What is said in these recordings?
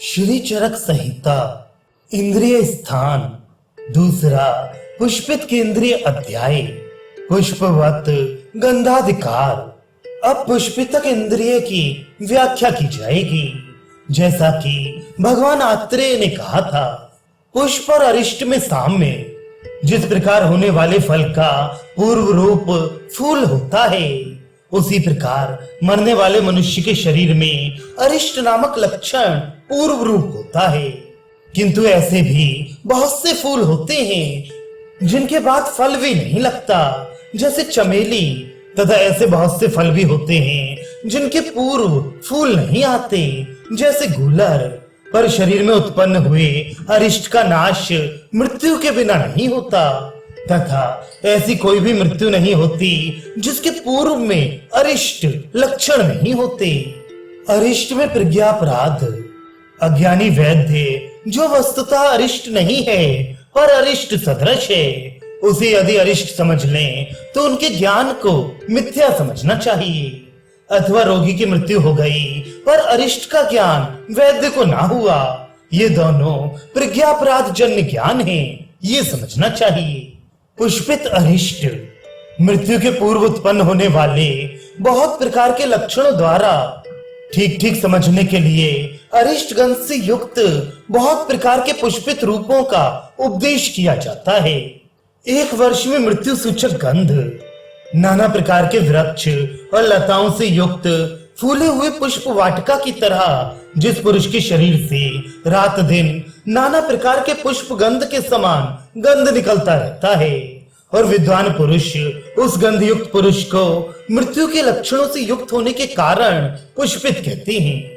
श्री चरक संहिता इंद्रिय स्थान दूसरा पुष्पित केंद्रीय अध्याय पुष्पवत गंधाधिकार। अब पुष्पितक इंद्रिय की व्याख्या की जाएगी। जैसा कि भगवान आत्रेय ने कहा था, पुष्प और अरिष्ट में साम्य। जिस प्रकार होने वाले फल का पूर्व रूप फूल होता है, उसी प्रकार मरने वाले मनुष्य के शरीर में अरिष्ट नामक लक्षण पूर्व रूप होता है। किंतु ऐसे भी बहुत से फूल होते हैं जिनके बाद फल भी नहीं लगता, जैसे चमेली, तथा ऐसे बहुत से फल भी होते हैं जिनके पूर्व फूल नहीं आते, जैसे गुलर। पर शरीर में उत्पन्न हुए अरिष्ट का नाश मृत्यु के बिना नहीं होता, तथा ऐसी कोई भी मृत्यु नहीं होती जिसके पूर्व में अरिष्ट लक्षण नहीं होते। अरिष्ट में प्रज्ञापराध। अज्ञानी वैद्य जो वस्तुतः अरिष्ट नहीं है पर अरिष्ट सदृश है, उसे यदि अरिष्ट समझ लें तो उनके ज्ञान को मिथ्या समझना चाहिए। अथवा रोगी की मृत्यु हो गई पर अरिष्ट का ज्ञान वैद्य को ना हुआ, ये दोनों प्रज्ञापराध जन्य ज्ञान है, ये समझना चाहिए। पुष्पित अरिष्ट मृत्यु के पूर्व उत्पन्न होने वाले बहुत प्रकार के लक्षणों द्वारा ठीक ठीक समझने के लिए अरिष्ट गंध से युक्त बहुत प्रकार के पुष्पित रूपों का उपदेश किया जाता है। एक वर्ष में मृत्यु सूचक गंध, नाना प्रकार के वृक्ष और लताओं से युक्त फूले हुए पुष्प वाटिका की तरह जिस पुरुष के शरीर से रात दिन नाना प्रकार के पुष्प गंध के समान गंध निकलता रहता है, और विद्वान पुरुष उस गंध युक्त पुरुष को मृत्यु के लक्षणों से युक्त होने के कारण पुष्पित कहते हैं।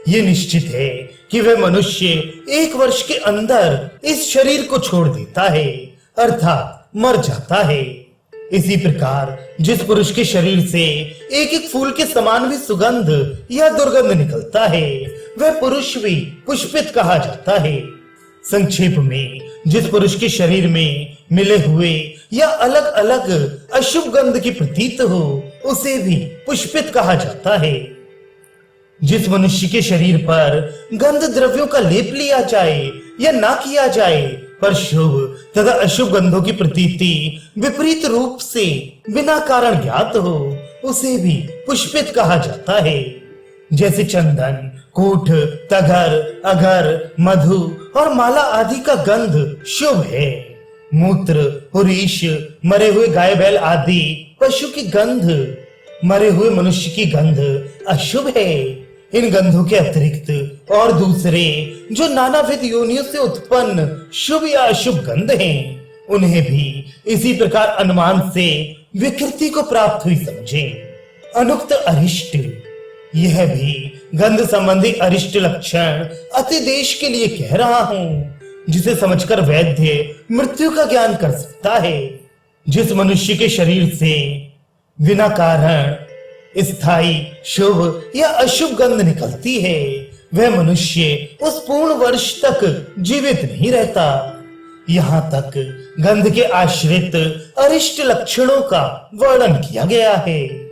ये निश्चित है कि वह मनुष्य एक वर्ष के अंदर इस शरीर को छोड़ देता है, अर्थात मर जाता है। इसी प्रकार जिस पुरुष के शरीर से एक एक फूल के समान भी सुगंध या दुर्गंध निकलता है, वह पुरुष भी पुष्पित कहा जाता है। संक्षेप में, जिस पुरुष के शरीर में मिले हुए या अलग अलग अशुभ गंध की प्रतीत हो, उसे भी पुष्पित कहा जाता है। जिस मनुष्य के शरीर पर गंध द्रव्यों का लेप लिया जाए या ना किया जाए, पर शुभ तथा अशुभ गंधों की प्रतीति विपरीत रूप से बिना कारण ज्ञात हो, उसे भी पुष्पित कहा जाता है। जैसे चंदन, कूठ, तगर, अगर, मधु और माला आदि का गंध शुभ है। मूत्र, पुरीश, मरे हुए गाय बैल आदि पशु की गंध, मरे हुए मनुष्य की गंध अशुभ है। इन गंधों के अतिरिक्त और दूसरे जो नानाविध योनियों से उत्पन्न शुभ या अशुभ गंध हैं, उन्हें भी इसी प्रकार अनुमान से विकृति को प्राप्त हुई समझे। अनुक्त अरिष्ट, यह भी गंध संबंधी अरिष्ट लक्षण अतिदेश के लिए कह रहा हूं, जिसे समझकर वैद्य मृत्यु का ज्ञान कर सकता है। जिस मनुष्य के शरीर से बिना कारण स्थायी शुभ या अशुभ गंध निकलती है, वह मनुष्य उस पूर्ण वर्ष तक जीवित नहीं रहता। यहाँ तक गंध के आश्रित अरिष्ट लक्षणों का वर्णन किया गया है।